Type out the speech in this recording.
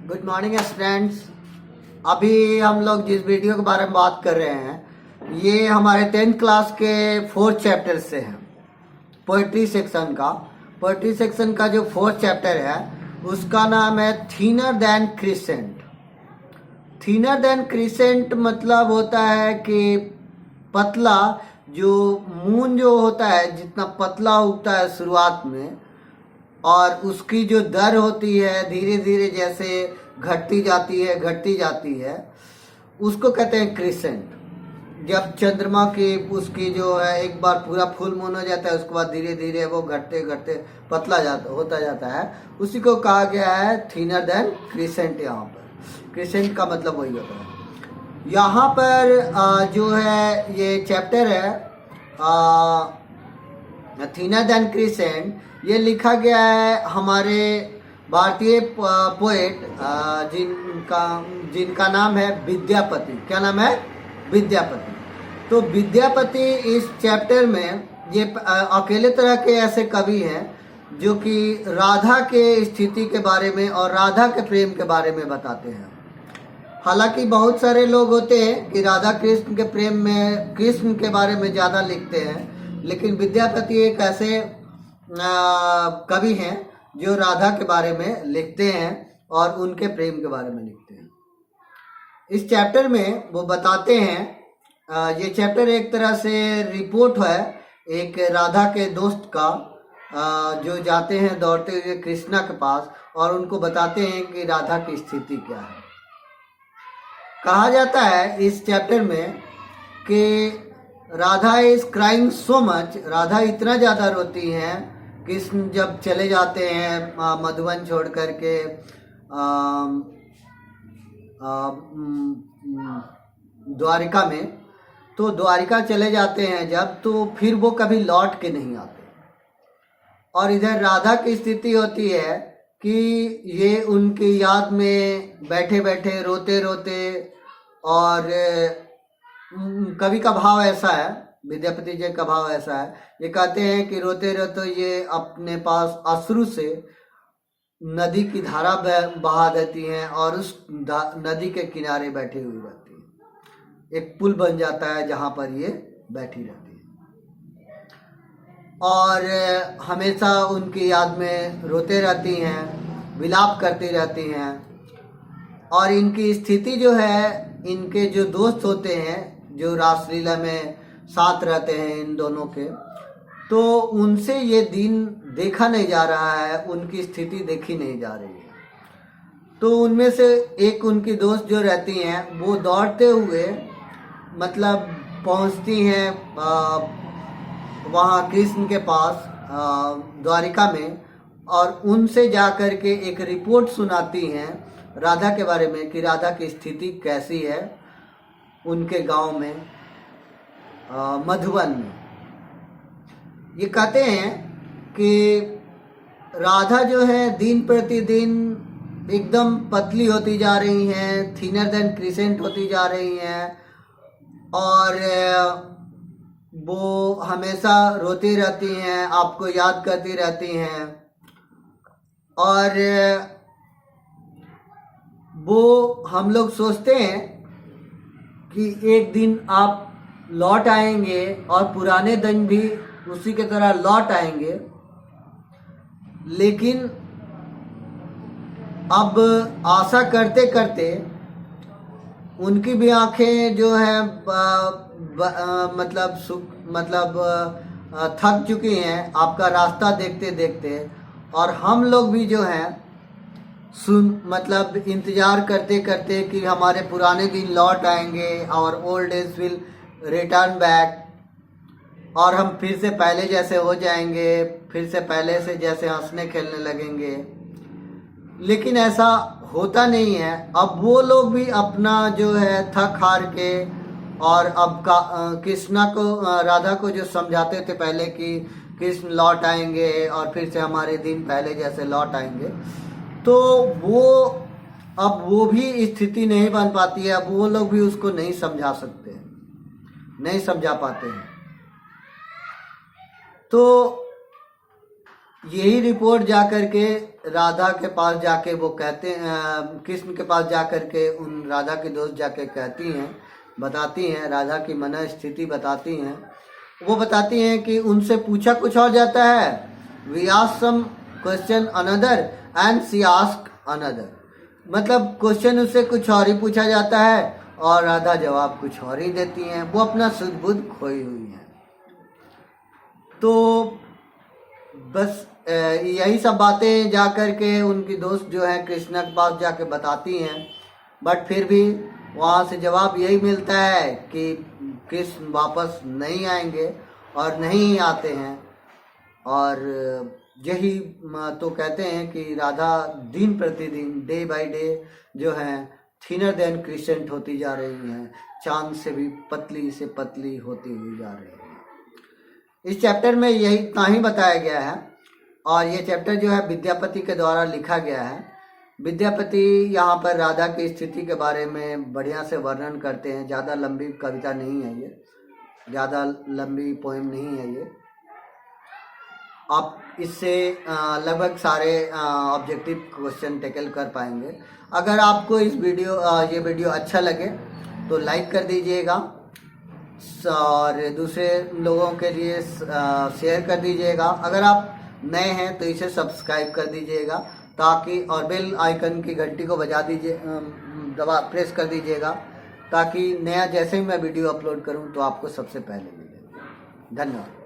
Good morning students. अभी हम लोग जिस वीडियो के बारे में बात कर रहे हैं ये हमारे 10th क्लास के 4th चैप्टर से है। पोएट्री सेक्शन का जो 4th चैप्टर है उसका नाम है thinner than crescent. Thinner than crescent मतलब होता है कि पतला, जो मून जो होता है जितना पतला उगता है शुरुआत में और उसकी जो दर होती है धीरे धीरे जैसे घटती जाती है उसको कहते हैं क्रिसेंट। जब चंद्रमा की उसकी जो है एक बार पूरा फुल मून हो जाता है उसके बाद धीरे धीरे वो घटते घटते पतला होता जाता है, उसी को कहा गया है थिनर देन क्रिसेंट। यहाँ पर क्रिसेंट का मतलब वही होता है। यहाँ पर जो है ये चैप्टर है थिनर देन क्रिसेंट, ये लिखा गया है हमारे भारतीय पोएट जिनका नाम है विद्यापति। क्या नाम है? विद्यापति। तो विद्यापति इस चैप्टर में ये अकेले तरह के ऐसे कवि हैं जो कि राधा के स्थिति के बारे में और राधा के प्रेम के बारे में बताते हैं। हालांकि बहुत सारे लोग होते हैं कि राधा कृष्ण के प्रेम में कृष्ण के बारे में ज़्यादा लिखते हैं, लेकिन विद्यापति एक ऐसे कवि हैं जो राधा के बारे में लिखते हैं और उनके प्रेम के बारे में लिखते हैं। इस चैप्टर में वो बताते हैं, ये चैप्टर एक तरह से रिपोर्ट है एक राधा के दोस्त का, जो जाते हैं दौड़ते हुए कृष्णा के पास और उनको बताते हैं कि राधा की स्थिति क्या है। कहा जाता है इस चैप्टर में कि Radha is crying so much, Radha इतना ज़्यादा रोती हैं कृष्ण जब चले जाते हैं मधुबन छोड़ करके द्वारिका में, तो द्वारिका चले जाते हैं जब, तो फिर वो कभी लौट के नहीं आते। और इधर राधा की स्थिति होती है कि ये उनकी याद में बैठे बैठे रोते रोते, और कवि का भाव ऐसा है, विद्यापति जी का भाव ऐसा है, ये कहते हैं कि रोते रोते ये अपने पास अश्रु से नदी की धारा बहा देती हैं और उस नदी के किनारे बैठी हुई रहती है। एक पुल बन जाता है जहाँ पर ये बैठी रहती है और हमेशा उनकी याद में रोते रहती हैं, विलाप करती रहती हैं। और इनकी स्थिति जो है, इनके जो दोस्त होते हैं जो रासलीला में साथ रहते हैं इन दोनों के, तो उनसे ये दिन देखा नहीं जा रहा है, उनकी स्थिति देखी नहीं जा रही है। तो उनमें से एक उनकी दोस्त जो रहती हैं वो दौड़ते हुए मतलब पहुंचती हैं वहाँ कृष्ण के पास द्वारिका में, और उनसे जा कर के एक रिपोर्ट सुनाती हैं राधा के बारे में कि राधा की स्थिति कैसी है उनके गांव में मधुबन में। ये कहते हैं कि राधा जो है दिन प्रतिदिन एकदम पतली होती जा रही हैं, थिनर देन क्रिसेंट होती जा रही हैं, और वो हमेशा रोती रहती हैं, आपको याद करती रहती हैं। और वो हम लोग सोचते हैं कि एक दिन आप लौट आएंगे और पुराने दिन भी उसी के तरह लौट आएंगे, लेकिन अब आशा करते करते उनकी भी आंखें जो है मतलब थक चुकी हैं आपका रास्ता देखते देखते, और हम लोग भी जो हैं मतलब इंतज़ार करते करते कि हमारे पुराने दिन लौट आएंगे और old age will return back, और हम फिर से पहले जैसे हो जाएंगे, फिर से पहले से जैसे हंसने खेलने लगेंगे। लेकिन ऐसा होता नहीं है। अब वो लोग भी अपना जो है थक हार के, और अब कृष्णा को राधा को जो समझाते थे पहले कि कृष्ण लौट आएंगे और फिर से हमारे दिन पहले जैसे लौट आएंगे, तो अब वो भी स्थिति नहीं बन पाती है। अब वो लोग भी उसको नहीं समझा सकते, नहीं समझा पाते हैं। तो यही रिपोर्ट जाकर के राधा के पास जाके वो कहते कृष्ण के पास जाकर के उन राधा की दोस्त जाके कहती हैं, बताती हैं, राधा की मन स्थिति बताती हैं। वो बताती हैं कि उनसे पूछा कुछ और जाता है, we ask some question another and she ask another, मतलब क्वेश्चन उससे कुछ और ही पूछा जाता है और राधा जवाब कुछ और ही देती हैं। वो अपना सुध बुध खोई हुई हैं। तो बस यही सब बातें जा कर के उनकी दोस्त जो है कृष्णा के पास जाके बताती हैं, बट फिर भी वहाँ से जवाब यही मिलता है कि कृष्ण वापस नहीं आएंगे और नहीं आते हैं। और यही तो कहते हैं कि राधा दिन प्रतिदिन डे बाय डे जो है थिनर देन क्रिसेंट होती जा रही हैं, चांद से भी पतली से पतली होती हुई जा रही है। इस चैप्टर में यही इतना ही बताया गया है और ये चैप्टर जो है विद्यापति के द्वारा लिखा गया है। विद्यापति यहाँ पर राधा की स्थिति के बारे में बढ़िया से वर्णन करते हैं। ज़्यादा लंबी कविता नहीं है ये, ज़्यादा लंबी पोएम नहीं है ये। आप इससे लगभग सारे ऑब्जेक्टिव क्वेश्चन टैकल कर पाएंगे। अगर आपको इस ये वीडियो अच्छा लगे तो लाइक कर दीजिएगा और दूसरे लोगों के लिए शेयर कर दीजिएगा। अगर आप नए हैं तो इसे सब्सक्राइब कर दीजिएगा ताकि, और बेल आइकन की घंटी को बजा दीजिए, प्रेस कर दीजिएगा ताकि नया जैसे ही मैं वीडियो अपलोड करूं तो आपको सबसे पहले मिले। धन्यवाद।